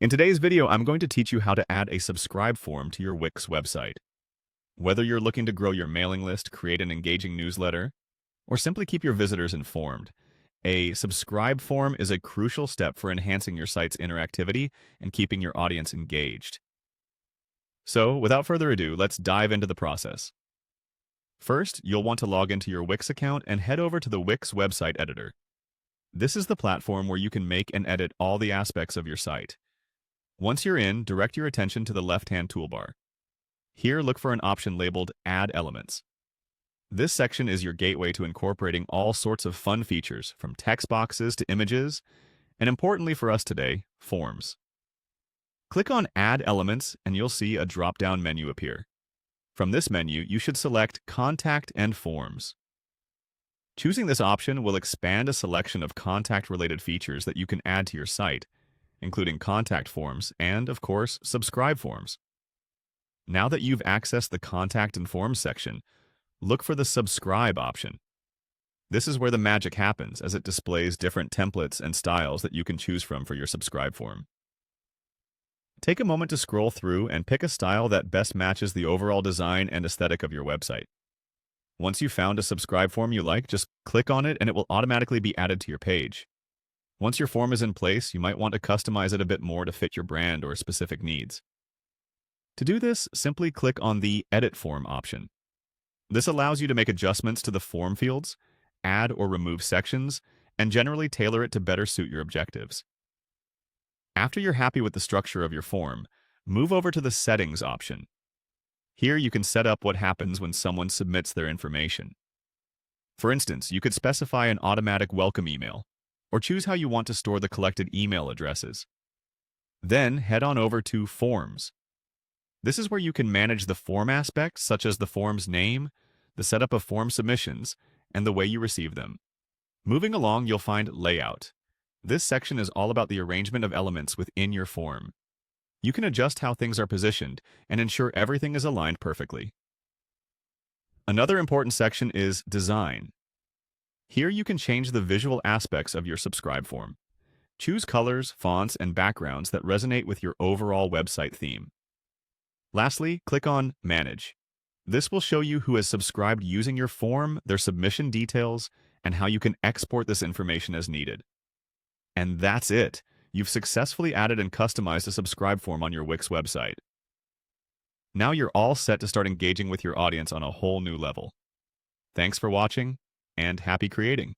In today's video, I'm going to teach you how to add a subscribe form to your Wix website. Whether you're looking to grow your mailing list, create an engaging newsletter, or simply keep your visitors informed, a subscribe form is a crucial step for enhancing your site's interactivity and keeping your audience engaged. So, without further ado, let's dive into the process. First, you'll want to log into your Wix account and head over to the Wix website editor. This is the platform where you can make and edit all the aspects of your site. Once you're in, direct your attention to the left-hand toolbar. Here, look for an option labeled Add Elements. This section is your gateway to incorporating all sorts of fun features, from text boxes to images, and importantly for us today, forms. Click on Add Elements and you'll see a drop-down menu appear. From this menu, you should select Contact and Forms. Choosing this option will expand a selection of contact-related features that you can add to your site, including contact forms and, of course, subscribe forms. Now that you've accessed the Contact and Forms section, look for the Subscribe option. This is where the magic happens, as it displays different templates and styles that you can choose from for your subscribe form. Take a moment to scroll through and pick a style that best matches the overall design and aesthetic of your website. Once you've found a subscribe form you like, just click on it and it will automatically be added to your page. Once your form is in place, you might want to customize it a bit more to fit your brand or specific needs. To do this, simply click on the Edit Form option. This allows you to make adjustments to the form fields, add or remove sections, and generally tailor it to better suit your objectives. After you're happy with the structure of your form, move over to the Settings option. Here you can set up what happens when someone submits their information. For instance, you could specify an automatic welcome email, or choose how you want to store the collected email addresses. Then head on over to Forms. This is where you can manage the form aspects, such as the form's name, the setup of form submissions, and the way you receive them. Moving along, you'll find Layout. This section is all about the arrangement of elements within your form. You can adjust how things are positioned and ensure everything is aligned perfectly. Another important section is Design. Here you can change the visual aspects of your subscribe form. Choose colors, fonts, and backgrounds that resonate with your overall website theme. Lastly, click on Manage. This will show you who has subscribed using your form, their submission details, and how you can export this information as needed. And that's it. You've successfully added and customized a subscribe form on your Wix website. Now you're all set to start engaging with your audience on a whole new level. Thanks for watching, and happy creating!